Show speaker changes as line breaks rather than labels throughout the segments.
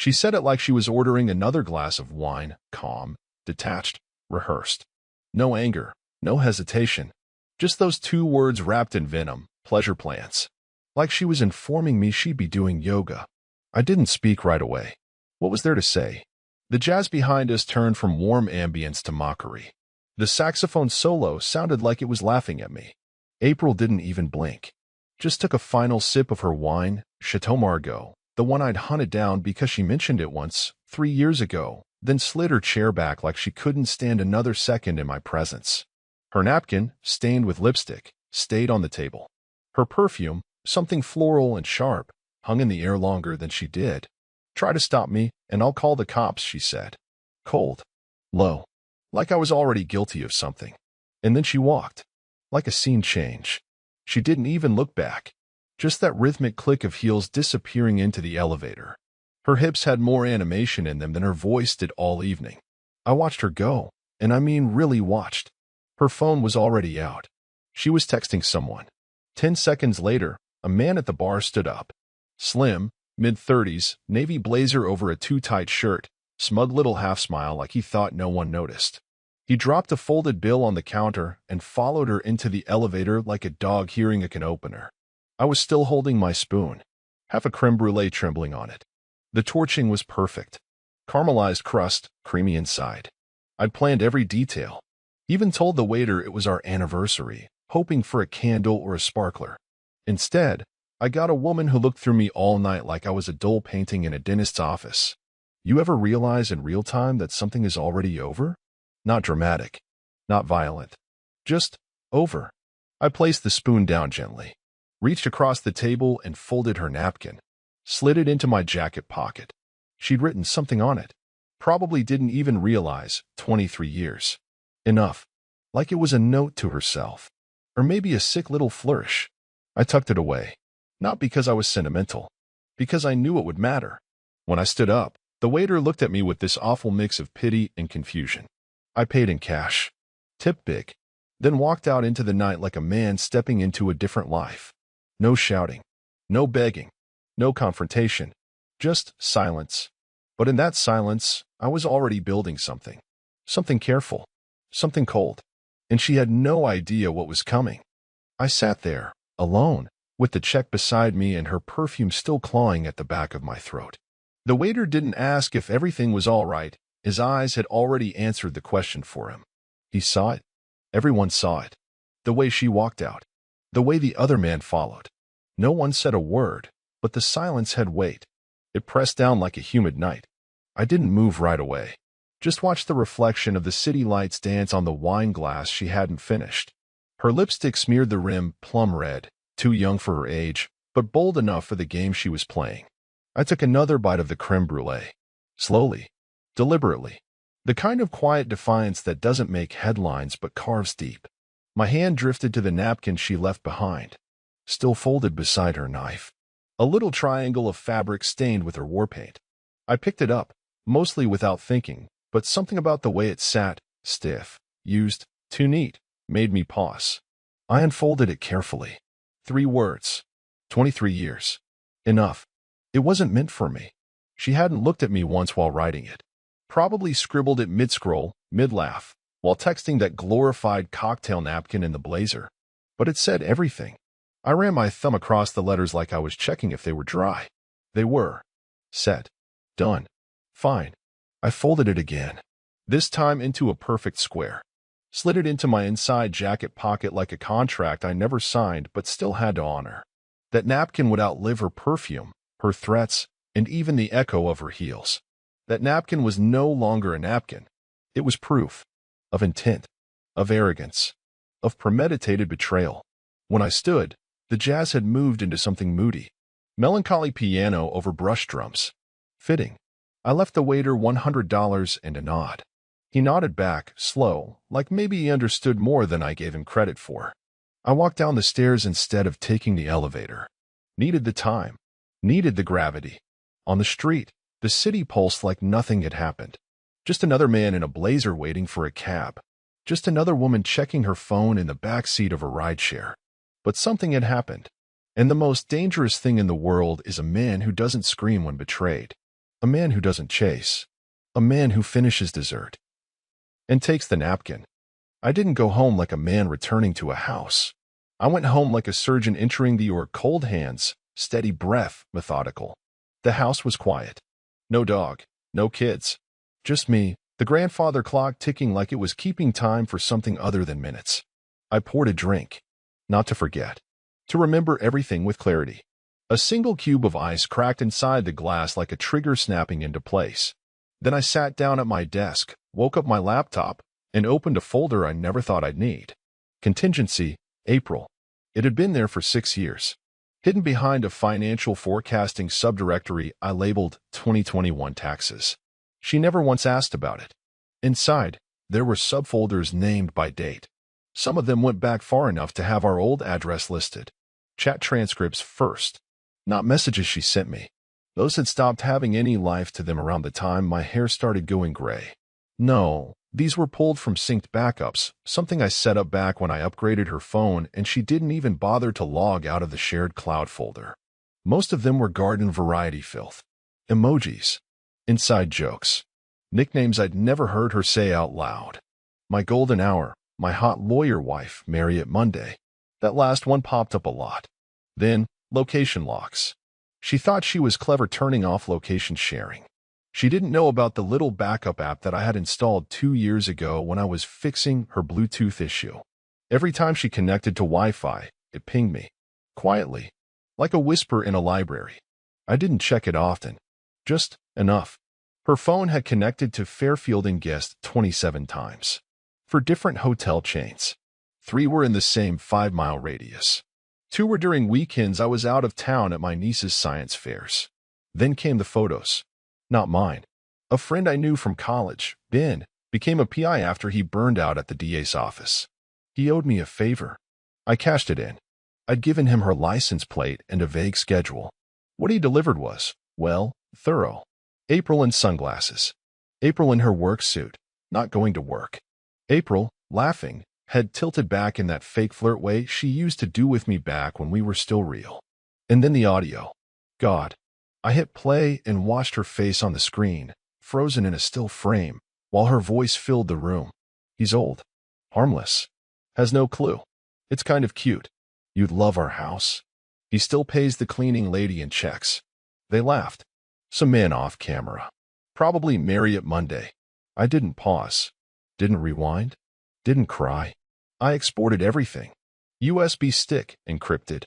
She said it like she was ordering another glass of wine, calm, detached, rehearsed. No anger, no hesitation. Just those two words wrapped in venom, pleasure plans. Like she was informing me she'd be doing yoga. I didn't speak right away. What was there to say? The jazz behind us turned from warm ambience to mockery. The saxophone solo sounded like it was laughing at me. April didn't even blink. Just took a final sip of her wine, Chateau Margaux, the one I'd hunted down because she mentioned it once, 3 years ago, then slid her chair back like she couldn't stand another second in my presence. Her napkin, stained with lipstick, stayed on the table. Her perfume, something floral and sharp, hung in the air longer than she did. "Try to stop me, and I'll call the cops," she said. Cold. Low. Like I was already guilty of something. And then she walked. Like a scene change. She didn't even look back. Just that rhythmic click of heels disappearing into the elevator. Her hips had more animation in them than her voice did all evening. I watched her go, and I mean really watched. Her phone was already out. She was texting someone. 10 seconds later, a man at the bar stood up. Slim, mid-30s, navy blazer over a too-tight shirt, smug little half-smile like he thought no one noticed. He dropped a folded bill on the counter and followed her into the elevator like a dog hearing a can opener. I was still holding my spoon, half a creme brulee trembling on it. The torching was perfect. Caramelized crust, creamy inside. I'd planned every detail. Even told the waiter it was our anniversary, hoping for a candle or a sparkler. Instead, I got a woman who looked through me all night like I was a dull painting in a dentist's office. You ever realize in real time that something is already over? Not dramatic. Not violent. Just over. I placed the spoon down gently, reached across the table and folded her napkin, slid it into my jacket pocket. She'd written something on it. Probably didn't even realize, 23 years. Enough. Like it was a note to herself. Or maybe a sick little flourish. I tucked it away. Not because I was sentimental. Because I knew it would matter. When I stood up, the waiter looked at me with this awful mix of pity and confusion. I paid in cash. Tipped big. Then walked out into the night like a man stepping into a different life. No shouting. No begging. No confrontation. Just silence. But in that silence, I was already building something. Something careful. Something cold. And she had no idea what was coming. I sat there, alone, with the check beside me and her perfume still clawing at the back of my throat. The waiter didn't ask if everything was all right. His eyes had already answered the question for him. He saw it. Everyone saw it. The way she walked out. The way the other man followed. No one said a word, but the silence had weight. It pressed down like a humid night. I didn't move right away. Just watched the reflection of the city lights dance on the wine glass she hadn't finished. Her lipstick smeared the rim plum red, too young for her age, but bold enough for the game she was playing. I took another bite of the creme brulee. Slowly. Deliberately. The kind of quiet defiance that doesn't make headlines but carves deep. My hand drifted to the napkin she left behind, still folded beside her knife. A little triangle of fabric stained with her war paint. I picked it up, mostly without thinking, but something about the way it sat, stiff, used, too neat, made me pause. I unfolded it carefully. 3 words. 23 years. Enough. It wasn't meant for me. She hadn't looked at me once while writing it. Probably scribbled it mid-scroll, mid-laugh, while texting that glorified cocktail napkin in the blazer. But it said everything. I ran my thumb across the letters like I was checking if they were dry. They were. Set. Done. Fine. I folded it again. This time into a perfect square. Slid it into my inside jacket pocket like a contract I never signed but still had to honor. That napkin would outlive her perfume, her threats, and even the echo of her heels. That napkin was no longer a napkin. It was proof. Of intent. Of arrogance. Of premeditated betrayal. When I stood, the jazz had moved into something moody. Melancholy piano over brush drums. Fitting. I left the waiter $100 and a nod. He nodded back, slow, like maybe he understood more than I gave him credit for. I walked down the stairs instead of taking the elevator. Needed the time. Needed the gravity. On the street, the city pulsed like nothing had happened. Just another man in a blazer waiting for a cab. Just another woman checking her phone in the back seat of a rideshare. But something had happened. And the most dangerous thing in the world is a man who doesn't scream when betrayed. A man who doesn't chase. A man who finishes dessert and takes the napkin. I didn't go home like a man returning to a house. I went home like a surgeon entering the OR, cold hands, steady breath, methodical. The house was quiet. No dog, no kids. Just me, the grandfather clock ticking like it was keeping time for something other than minutes. I poured a drink. Not to forget. To remember everything with clarity. A single cube of ice cracked inside the glass like a trigger snapping into place. Then I sat down at my desk, woke up my laptop, and opened a folder I never thought I'd need. Contingency, April. It had been there for 6 years. Hidden behind a financial forecasting subdirectory I labeled 2021 taxes. She never once asked about it. Inside, there were subfolders named by date. Some of them went back far enough to have our old address listed. Chat transcripts first, not messages she sent me. Those had stopped having any life to them around the time my hair started going gray. No, these were pulled from synced backups, something I set up back when I upgraded her phone, and she didn't even bother to log out of the shared cloud folder. Most of them were garden variety filth. Emojis. Inside jokes. Nicknames I'd never heard her say out loud. My golden hour, my hot lawyer wife, Marriott Monday. That last one popped up a lot. Then, location locks. She thought she was clever turning off location sharing. She didn't know about the little backup app that I had installed 2 years ago when I was fixing her Bluetooth issue. Every time she connected to Wi-Fi, it pinged me. Quietly. Like a whisper in a library. I didn't check it often. Just enough. Her phone had connected to Fairfield and Guest 27 times. For different hotel chains. 3 were in the same 5-mile radius. 2 were during weekends I was out of town at my niece's science fairs. Then came the photos. Not mine. A friend I knew from college, Ben, became a PI after he burned out at the DA's office. He owed me a favor. I cashed it in. I'd given him her license plate and a vague schedule. What he delivered was, well, thorough. April in sunglasses. April in her work suit, not going to work. April, laughing, head tilted back in that fake flirt way she used to do with me back when we were still real. And then the audio. God. I hit play and watched her face on the screen, frozen in a still frame, while her voice filled the room. He's old. Harmless. Has no clue. It's kind of cute. You'd love our house. He still pays the cleaning lady in checks. They laughed. Some man off camera. Probably Marriott Monday. I didn't pause. Didn't rewind. Didn't cry. I exported everything. USB stick, encrypted.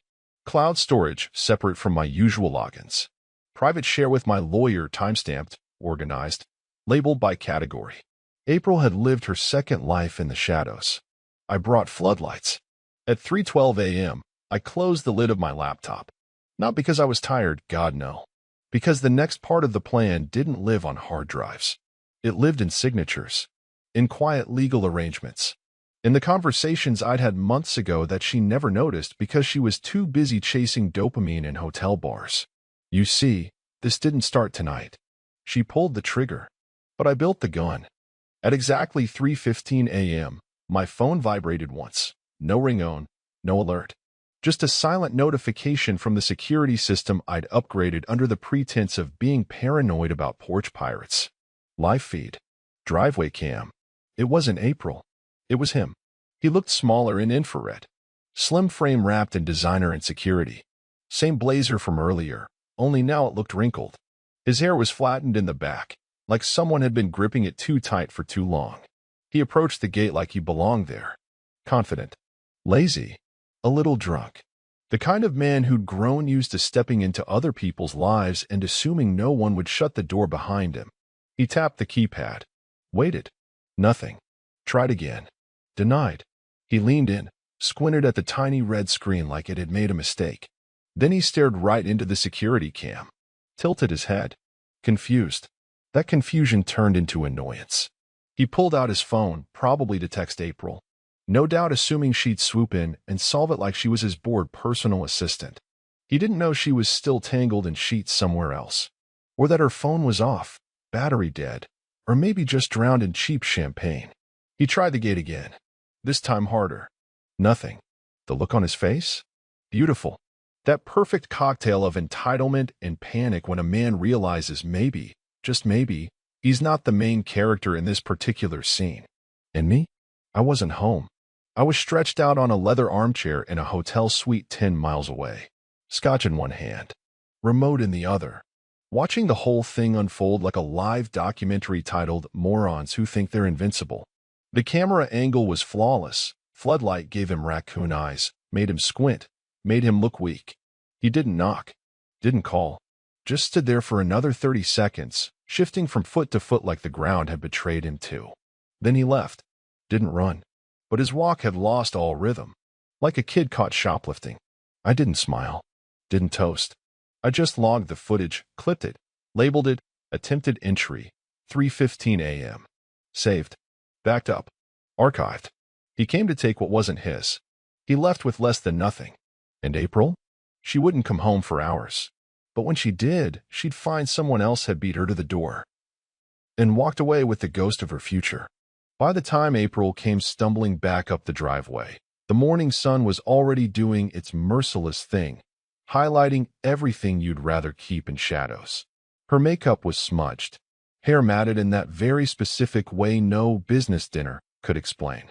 Cloud storage, separate from my usual logins. Private share with my lawyer, timestamped, organized, labeled by category. April had lived her second life in the shadows. I brought floodlights. At 3:12 a.m., I closed the lid of my laptop. Not because I was tired, God no. Because the next part of the plan didn't live on hard drives. It lived in signatures. In quiet legal arrangements. In the conversations I'd had months ago that she never noticed because she was too busy chasing dopamine in hotel bars. You see, this didn't start tonight. She pulled the trigger. But I built the gun. At exactly 3:15 a.m., my phone vibrated once. No ringtone, no alert. Just a silent notification from the security system I'd upgraded under the pretense of being paranoid about porch pirates. Live feed. Driveway cam. It wasn't April. It was him. He looked smaller in infrared. Slim frame wrapped in designer and security. Same blazer from earlier, only now it looked wrinkled. His hair was flattened in the back, like someone had been gripping it too tight for too long. He approached the gate like he belonged there. Confident. Lazy. A little drunk. The kind of man who'd grown used to stepping into other people's lives and assuming no one would shut the door behind him. He tapped the keypad. Waited. Nothing. Tried again. Denied. He leaned in, squinted at the tiny red screen like it had made a mistake. Then he stared right into the security cam. Tilted his head. Confused. That confusion turned into annoyance. He pulled out his phone, probably to text April. No doubt assuming she'd swoop in and solve it like she was his bored personal assistant. He didn't know she was still tangled in sheets somewhere else. Or that her phone was off, battery dead, or maybe just drowned in cheap champagne. He tried the gate again. This time harder. Nothing. The look on his face? Beautiful. That perfect cocktail of entitlement and panic when a man realizes maybe, just maybe, he's not the main character in this particular scene. And me? I wasn't home. I was stretched out on a leather armchair in a hotel suite 10 miles away, scotch in one hand, remote in the other, watching the whole thing unfold like a live documentary titled Morons Who Think They're Invincible. The camera angle was flawless. Floodlight gave him raccoon eyes, made him squint, made him look weak. He didn't knock, didn't call, just stood there for another 30 seconds, shifting from foot to foot like the ground had betrayed him too. Then he left, didn't run, but his walk had lost all rhythm, like a kid caught shoplifting. I didn't smile, didn't toast. I just logged the footage, clipped it, labeled it, attempted entry, 3:15 a.m. Saved, backed up, archived. He came to take what wasn't his. He left with less than nothing. And April? She wouldn't come home for hours. But when she did, she'd find someone else had beat her to the door and walked away with the ghost of her future. By the time April came stumbling back up the driveway, the morning sun was already doing its merciless thing, highlighting everything you'd rather keep in shadows. Her makeup was smudged, hair matted in that very specific way no business dinner could explain.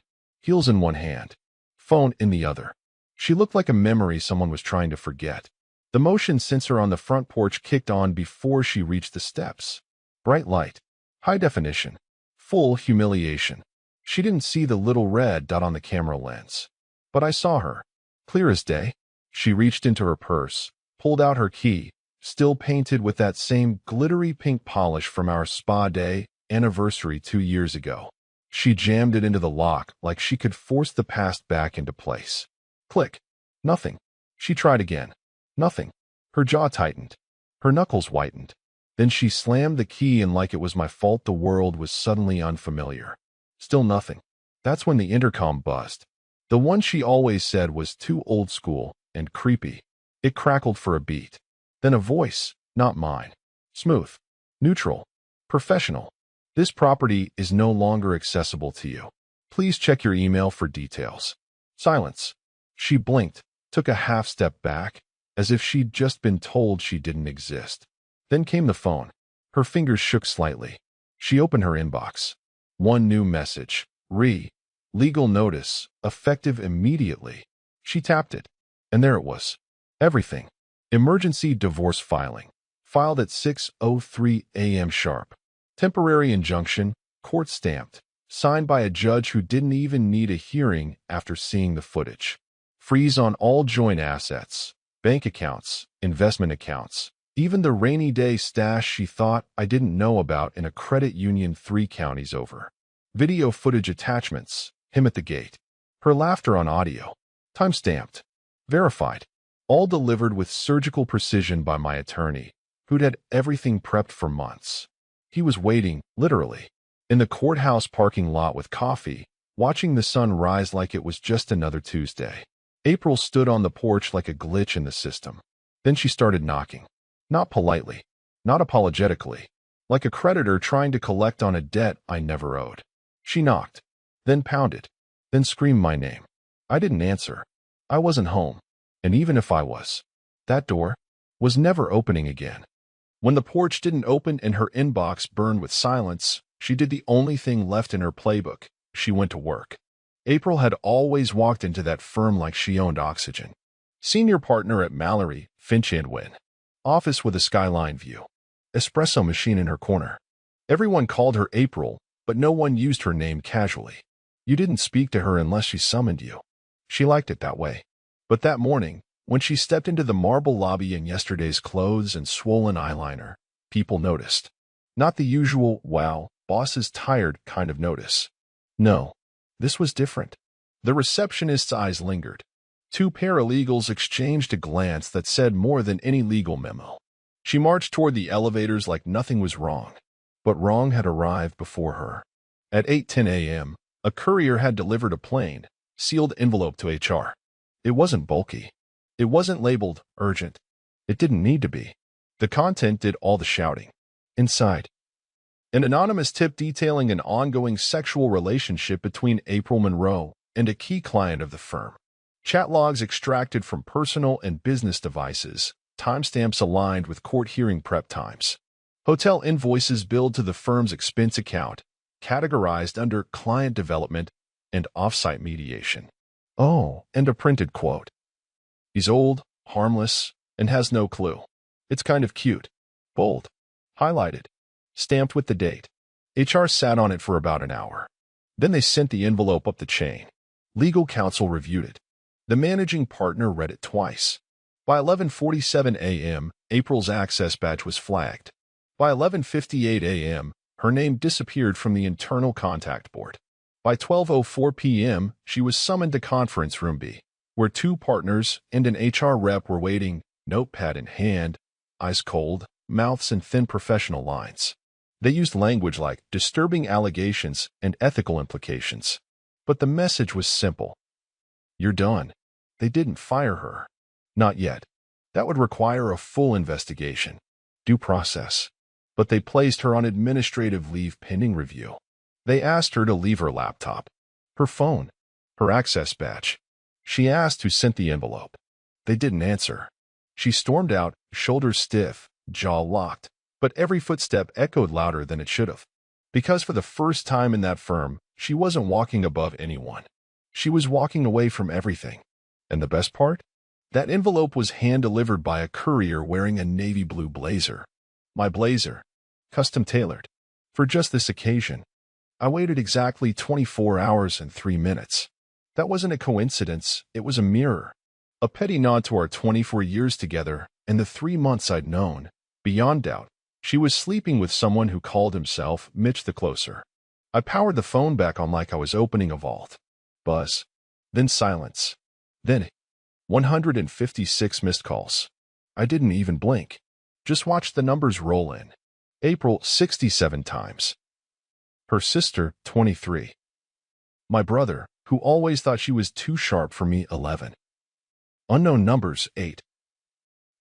Heels in one hand, phone in the other. She looked like a memory someone was trying to forget. The motion sensor on the front porch kicked on before she reached the steps. Bright light, high definition, full humiliation. She didn't see the little red dot on the camera lens. But I saw her, clear as day. She reached into her purse, pulled out her key, still painted with that same glittery pink polish from our spa day anniversary 2 years ago. She jammed it into the lock like she could force the past back into place. Click. Nothing. She tried again. Nothing. Her jaw tightened. Her knuckles whitened. Then she slammed the key in like it was my fault the world was suddenly unfamiliar. Still nothing. That's when the intercom buzzed. The one she always said was too old school and creepy. It crackled for a beat. Then a voice, not mine. Smooth. Neutral. Professional. This property is no longer accessible to you. Please check your email for details. Silence. She blinked, took a half step back, as if she'd just been told she didn't exist. Then came the phone. Her fingers shook slightly. She opened her inbox. One new message. Legal notice, effective immediately. She tapped it. And there it was. Everything. Emergency divorce filing. Filed at 6:03 a.m. sharp. Temporary injunction, court stamped, signed by a judge who didn't even need a hearing after seeing the footage. Freeze on all joint assets, bank accounts, investment accounts, even the rainy day stash she thought I didn't know about in a credit union 3 counties over. Video footage attachments, him at the gate. Her laughter on audio. Time-stamped. Verified. All delivered with surgical precision by my attorney, who'd had everything prepped for months. He was waiting, literally, in the courthouse parking lot with coffee, watching the sun rise like it was just another Tuesday. April stood on the porch like a glitch in the system. Then she started knocking. Not politely, not apologetically, like a creditor trying to collect on a debt I never owed. She knocked, then pounded, then screamed my name. I didn't answer. I wasn't home, and even if I was, that door was never opening again. When the porch didn't open and her inbox burned with silence, she did the only thing left in her playbook. She went to work. April had always walked into that firm like she owned oxygen. Senior partner at Mallory, Finch & Wynn. Office with a skyline view. Espresso machine in her corner. Everyone called her April, but no one used her name casually. You didn't speak to her unless she summoned you. She liked it that way. But that morning, when she stepped into the marble lobby in yesterday's clothes and swollen eyeliner, people noticed. Not the usual, wow, boss is tired kind of notice. No, this was different. The receptionist's eyes lingered. 2 paralegals exchanged a glance that said more than any legal memo. She marched toward the elevators like nothing was wrong. But wrong had arrived before her. At 8:10 a.m., a courier had delivered a plain, sealed envelope to HR. It wasn't bulky. It wasn't labeled urgent. It didn't need to be. The content did all the shouting. Inside, an anonymous tip detailing an ongoing sexual relationship between April Monroe and a key client of the firm. Chat logs extracted from personal and business devices, timestamps aligned with court hearing prep times. Hotel invoices billed to the firm's expense account, categorized under client development and offsite mediation. Oh, and a printed quote. He's old, harmless, and has no clue. It's kind of cute. Bold. Highlighted. Stamped with the date. HR sat on it for about an hour. Then they sent the envelope up the chain. Legal counsel reviewed it. The managing partner read it twice. By 11:47 a.m., April's access badge was flagged. By 11:58 a.m., her name disappeared from the internal contact board. By 12:04 p.m., she was summoned to conference room B, where two partners and an HR rep were waiting, notepad in hand, eyes cold, mouths in thin professional lines. They used language like disturbing allegations and ethical implications. But the message was simple. You're done. They didn't fire her. Not yet. That would require a full investigation. Due process. But they placed her on administrative leave pending review. They asked her to leave her laptop, her phone, her access badge. She asked who sent the envelope. They didn't answer. She stormed out, shoulders stiff, jaw locked, but every footstep echoed louder than it should have. Because for the first time in that firm, she wasn't walking above anyone. She was walking away from everything. And the best part? That envelope was hand-delivered by a courier wearing a navy blue blazer. My blazer. Custom tailored. For just this occasion. I waited exactly 24 hours and 3 minutes. That wasn't a coincidence, it was a mirror. A petty nod to our 24 years together and the 3 months I'd known. Beyond doubt, she was sleeping with someone who called himself Mitch the Closer. I powered the phone back on like I was opening a vault. Buzz. Then silence. Then 156 missed calls. I didn't even blink. Just watched the numbers roll in. April 67 times. Her sister 23. My brother, who always thought she was too sharp for me 11. Unknown numbers 8.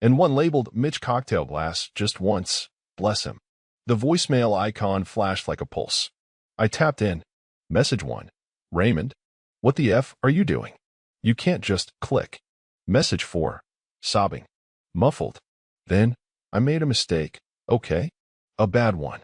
And one labeled Mitch Cocktail Glass just once, bless him. The voicemail icon flashed like a pulse. I tapped in. Message 1. Raymond, what the F are you doing? You can't just click. Message 4. Sobbing. Muffled. Then, I made a mistake. Okay? A bad one.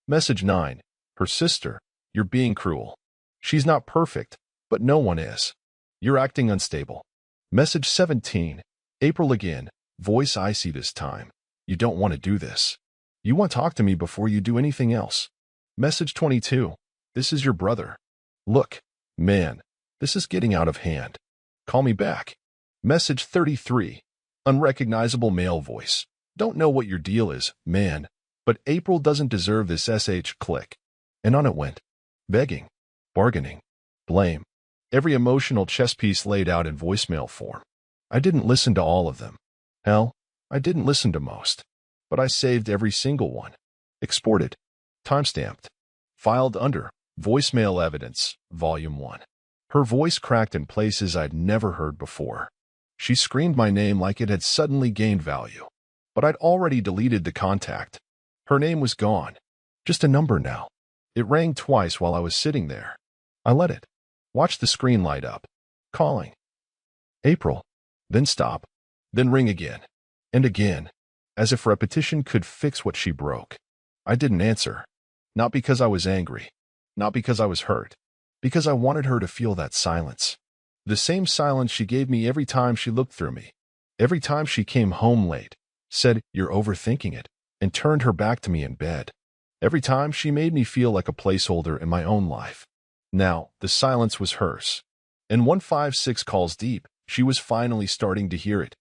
Message 9. Her sister. You're being cruel. She's not perfect, but no one is. You're acting unstable. Message 17. April again. Voice icy this time. You don't want to do this. You want to talk to me before you do anything else. Message 22. This is your brother. Look, man, this is getting out of hand. Call me back. Message 33. Unrecognizable male voice. Don't know what your deal is, man, but April doesn't deserve this SH click. And on it went. Begging. Bargaining. Blame. Every emotional chess piece laid out in voicemail form. I didn't listen to all of them. Hell, I didn't listen to most. But I saved every single one. Exported. Timestamped. Filed under. Voicemail Evidence, Volume 1. Her voice cracked in places I'd never heard before. She screamed my name like it had suddenly gained value. But I'd already deleted the contact. Her name was gone. Just a number now. It rang twice while I was sitting there. I let it. Watched the screen light up. Calling. April. Then stop. Then ring again. And again. As if repetition could fix what she broke. I didn't answer. Not because I was angry. Not because I was hurt. Because I wanted her to feel that silence. The same silence she gave me every time she looked through me. Every time she came home late, said, "You're overthinking it," and turned her back to me in bed. Every time she made me feel like a placeholder in my own life. Now, the silence was hers. And 156 calls deep, she was finally starting to hear it.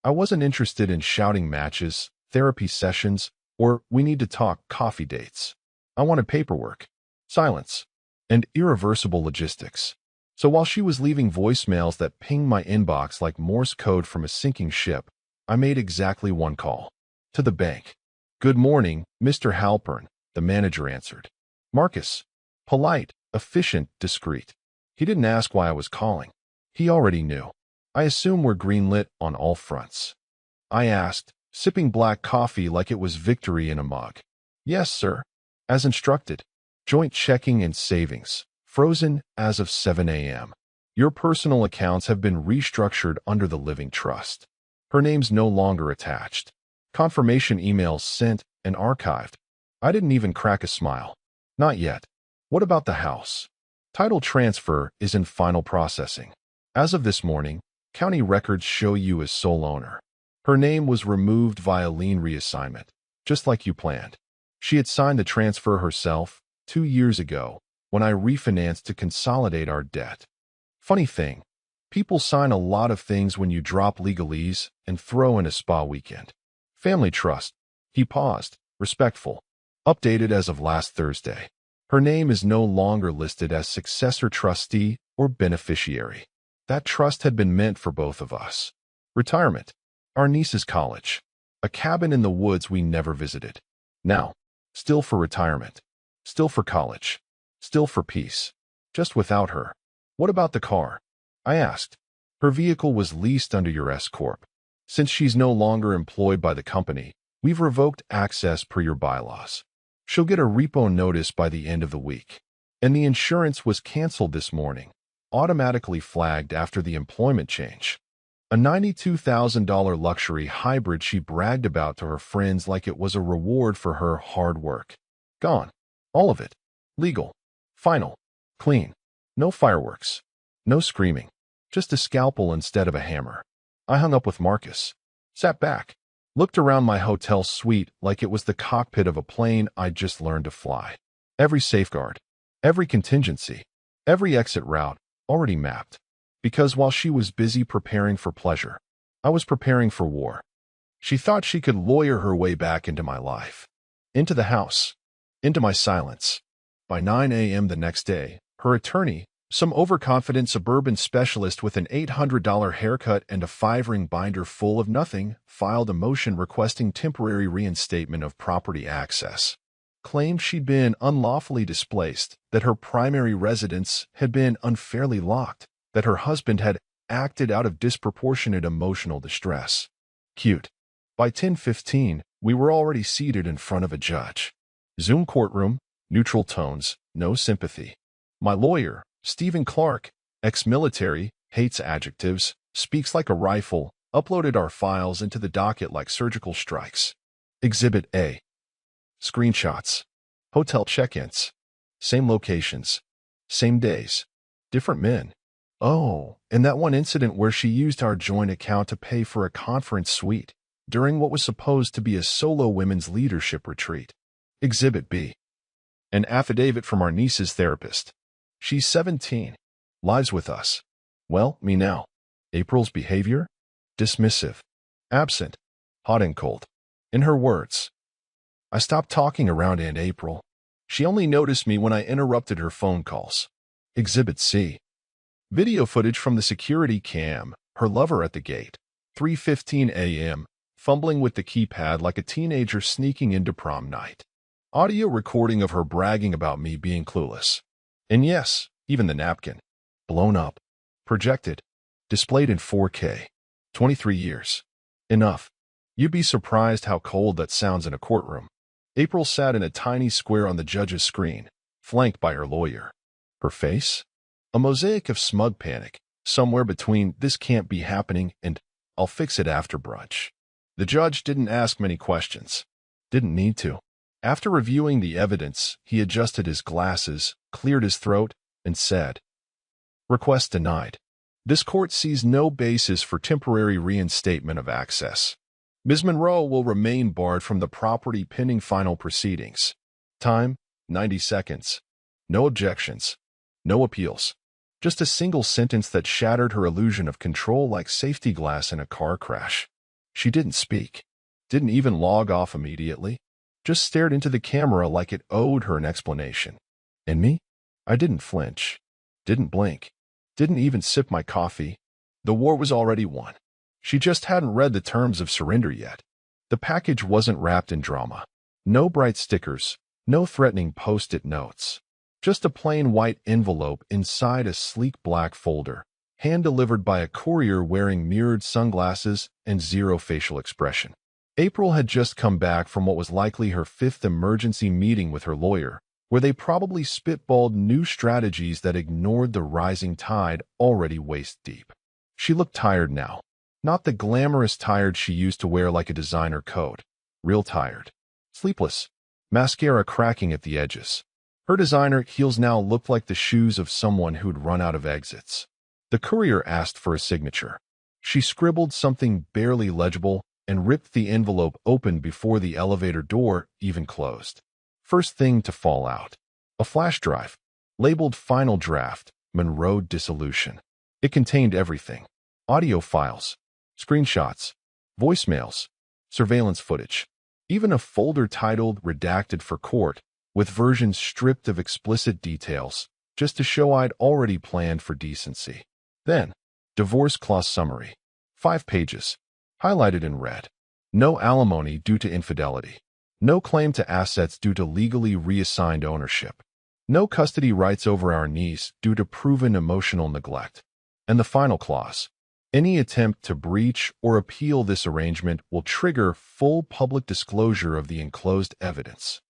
I wasn't interested in shouting matches, therapy sessions, or we need to talk coffee dates. I wanted paperwork, silence, and irreversible logistics. So while she was leaving voicemails that pinged my inbox like Morse code from a sinking ship, I made exactly one call. To the bank. "Good morning, Mr. Halpern," the manager answered. Marcus. Polite, efficient, discreet. He didn't ask why I was calling. He already knew. I assume we're greenlit on all fronts. I asked, sipping black coffee like it was victory in a mug. "Yes, sir." As instructed. Joint checking and savings. Frozen as of 7 a.m. Your personal accounts have been restructured under the living trust. Her name's no longer attached. Confirmation emails sent and archived. I didn't even crack a smile. Not yet. What about the house? Title transfer is in final processing. As of this morning, county records show you as sole owner. Her name was removed via lien reassignment, just like you planned. She had signed the transfer herself 2 years ago when I refinanced to consolidate our debt. Funny thing, people sign a lot of things when you drop legalese and throw in a spa weekend. Family trust. He paused, respectful. Updated as of last Thursday. Her name is no longer listed as successor trustee or beneficiary. That trust had been meant for both of us. Retirement. Our niece's college. A cabin in the woods we never visited. Now, still for retirement. Still for college. Still for peace. Just without her. What about the car? I asked. Her vehicle was leased under your S-Corp. Since she's no longer employed by the company, we've revoked access per your bylaws. She'll get a repo notice by the end of the week. And the insurance was canceled this morning, automatically flagged after the employment change. A $92,000 luxury hybrid she bragged about to her friends like it was a reward for her hard work. Gone. All of it. Legal. Final. Clean. No fireworks. No screaming. Just a scalpel instead of a hammer. I hung up with Marcus. Sat back. Looked around my hotel suite like it was the cockpit of a plane I'd just learned to fly. Every safeguard. Every contingency. Every exit route already mapped. Because while she was busy preparing for pleasure, I was preparing for war. She thought she could lawyer her way back into my life. Into the house. Into my silence. By 9 a.m. the next day, her attorney, some overconfident suburban specialist with an $800 haircut and a 5-ring binder full of nothing, filed a motion requesting temporary reinstatement of property access. Claimed she'd been unlawfully displaced, that her primary residence had been unfairly locked, that her husband had acted out of disproportionate emotional distress. Cute. By 10:15, we were already seated in front of a judge. Zoom courtroom, neutral tones, no sympathy. My lawyer, Stephen Clark, ex-military, hates adjectives, speaks like a rifle, uploaded our files into the docket like surgical strikes. Exhibit A. Screenshots. Hotel check-ins. Same locations. Same days. Different men. Oh, and that one incident where she used our joint account to pay for a conference suite during what was supposed to be a solo women's leadership retreat. Exhibit B. An affidavit from our niece's therapist. She's 17. Lives with us. Well, me now. April's behavior? Dismissive. Absent. Hot and cold. In her words, I stopped talking around Aunt April. She only noticed me when I interrupted her phone calls. Exhibit C. Video footage from the security cam, her lover at the gate. 3:15 a.m., fumbling with the keypad like a teenager sneaking into prom night. Audio recording of her bragging about me being clueless. And yes, even the napkin. Blown up. Projected. Displayed in 4K. 23 years. Enough. You'd be surprised how cold that sounds in a courtroom. April sat in a tiny square on the judge's screen, flanked by her lawyer. Her face? A mosaic of smug panic, somewhere between "this can't be happening" and "I'll fix it after brunch." The judge didn't ask many questions. Didn't need to. After reviewing the evidence, he adjusted his glasses, cleared his throat, and said, "Request denied. This court sees no basis for temporary reinstatement of access. Ms. Monroe will remain barred from the property pending final proceedings. Time, 90 seconds. No objections. No appeals. Just a single sentence that shattered her illusion of control like safety glass in a car crash. She didn't speak. Didn't even log off immediately. Just stared into the camera like it owed her an explanation. And me? I didn't flinch. Didn't blink. Didn't even sip my coffee. The war was already won. She just hadn't read the terms of surrender yet. The package wasn't wrapped in drama. No bright stickers. No threatening post-it notes. Just a plain white envelope inside a sleek black folder, hand-delivered by a courier wearing mirrored sunglasses and zero facial expression. April had just come back from what was likely her 5th emergency meeting with her lawyer, where they probably spitballed new strategies that ignored the rising tide already waist-deep. She looked tired now. Not the glamorous tired she used to wear like a designer coat. Real tired. Sleepless. mascara cracking at the edges. Her designer heels now looked like the shoes of someone who'd run out of exits. The courier asked for a signature. She scribbled something barely legible and ripped the envelope open before the elevator door even closed. First thing to fall out. A flash drive, labeled Final Draft, Monroe Dissolution. It contained everything. Audio files, screenshots, voicemails, surveillance footage. Even a folder titled Redacted for Court, with versions stripped of explicit details, just to show I'd already planned for decency. Then, divorce clause summary. 5 pages. Highlighted in red. No alimony due to infidelity. No claim to assets due to legally reassigned ownership. No custody rights over our niece due to proven emotional neglect. And the final clause. Any attempt to breach or appeal this arrangement will trigger full public disclosure of the enclosed evidence.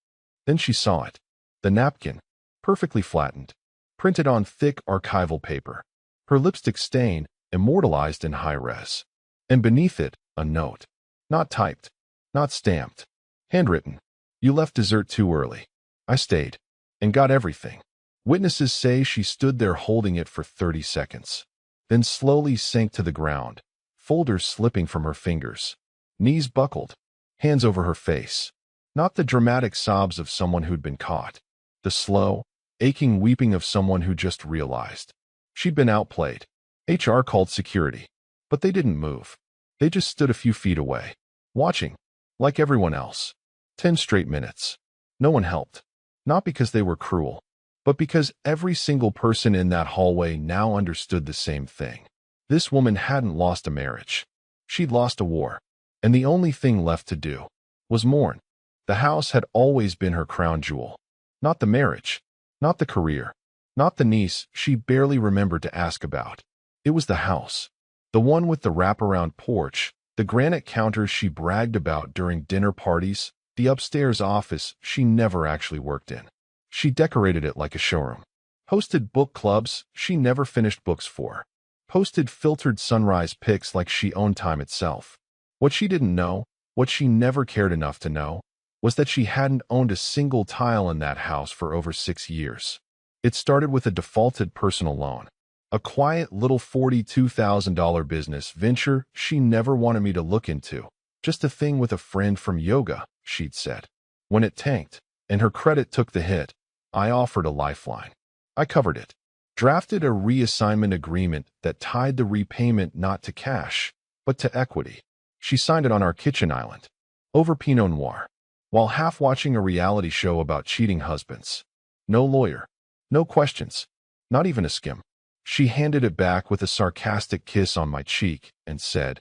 Then she saw it. The napkin, perfectly flattened, printed on thick archival paper. Her lipstick stain, immortalized in high-res. And beneath it, a note. Not typed, not stamped. Handwritten. You left dessert too early. I stayed. And got everything. Witnesses say she stood there holding it for 30 seconds. Then slowly sank to the ground, folders slipping from her fingers. Knees buckled, hands over her face. Not the dramatic sobs of someone who'd been caught. The slow, aching weeping of someone who just realized. She'd been outplayed. HR called security. But they didn't move. They just stood a few feet away, watching, like everyone else. 10 straight minutes. No one helped. Not because they were cruel, but because every single person in that hallway now understood the same thing. This woman hadn't lost a marriage. She'd lost a war. And the only thing left to do was mourn. The house had always been her crown jewel. Not the marriage. Not the career. Not the niece she barely remembered to ask about. It was the house. The one with the wraparound porch, the granite counters she bragged about during dinner parties, the upstairs office she never actually worked in. She decorated it like a showroom. Hosted book clubs she never finished books for. Posted filtered sunrise pics like she owned time itself. What she didn't know, what she never cared enough to know, was that she hadn't owned a single tile in that house for over 6 years. It started with a defaulted personal loan. A quiet little $42,000 business venture she never wanted me to look into. Just a thing with a friend from yoga, she'd said. When it tanked, and her credit took the hit, I offered a lifeline. I covered it. Drafted a reassignment agreement that tied the repayment not to cash, but to equity. She signed it on our kitchen island, over Pinot Noir, while half watching a reality show about cheating husbands. No lawyer. No questions. Not even a skim. She handed it back with a sarcastic kiss on my cheek and said,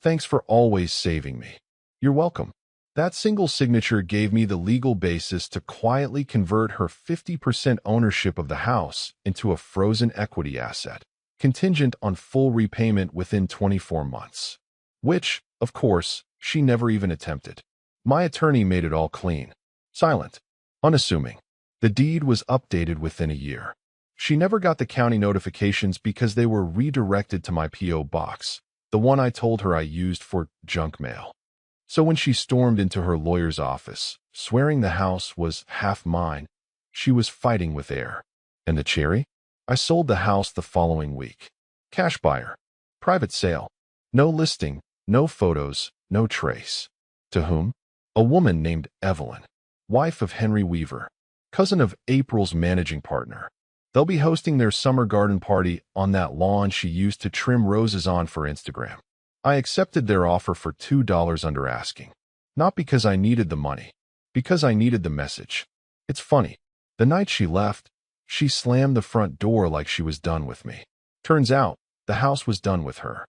"Thanks for always saving me." You're welcome. That single signature gave me the legal basis to quietly convert her 50% ownership of the house into a frozen equity asset, contingent on full repayment within 24 months. Which, of course, she never even attempted. My attorney made it all clean, silent, unassuming. The deed was updated within a year. She never got the county notifications because they were redirected to my P.O. box, the one I told her I used for junk mail. So when she stormed into her lawyer's office, swearing the house was half mine, she was fighting with air. And the cherry? I sold the house the following week. Cash buyer. Private sale. No listing, no photos, no trace. To whom? A woman named Evelyn, wife of Henry Weaver, cousin of April's managing partner. They'll be hosting their summer garden party on that lawn she used to trim roses on for Instagram. I accepted their offer for $2 under asking. Not because I needed the money, because I needed the message. It's funny. The night she left, she slammed the front door like she was done with me. Turns out, the house was done with her.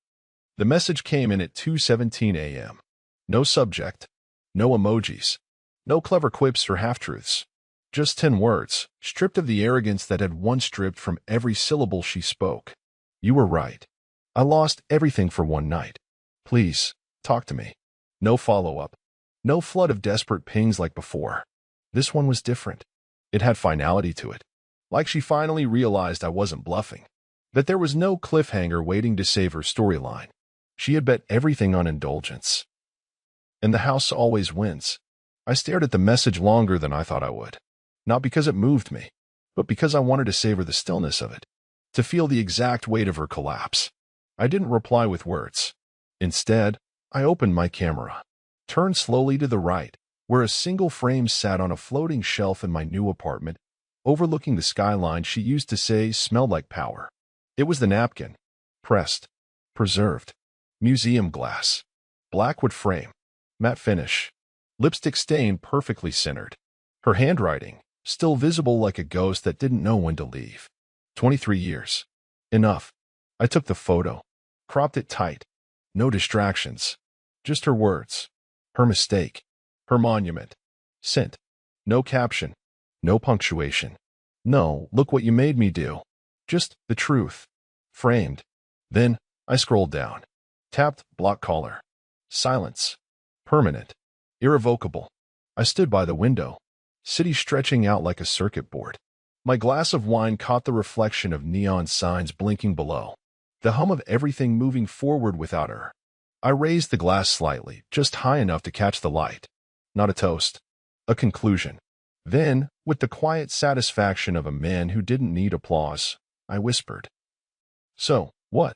The message came in at 2:17 a.m. No subject, no emojis, no clever quips or half-truths. Just 10 words, stripped of the arrogance that had once stripped from every syllable she spoke. You were right. I lost everything for one night. Please, talk to me. No follow-up. No flood of desperate pings like before. This one was different. It had finality to it. Like she finally realized I wasn't bluffing. That there was no cliffhanger waiting to save her storyline. She had bet everything on indulgence. And the house always wins. I stared at the message longer than I thought I would. Not because it moved me, but because I wanted to savor the stillness of it, to feel the exact weight of her collapse. I didn't reply with words. Instead, I opened my camera, turned slowly to the right, where a single frame sat on a floating shelf in my new apartment, overlooking the skyline she used to say smelled like power. It was the napkin, pressed, preserved, museum glass, blackwood frame, matte finish, lipstick stain perfectly centered. Her handwriting, still visible like a ghost that didn't know when to leave. 23 years. Enough. I took the photo, cropped it tight. No distractions. Just her words. Her mistake. Her monument. Sent. No caption. No punctuation. No, look what you made me do. Just the truth. Framed. Then, I scrolled down. Tapped block caller. Silence. Permanent. Irrevocable. I stood by the window. City stretching out like a circuit board. My glass of wine caught the reflection of neon signs blinking below. The hum of everything moving forward without her. I raised the glass slightly, just high enough to catch the light. Not a toast. A conclusion. Then, with the quiet satisfaction of a man who didn't need applause, I whispered. So, what?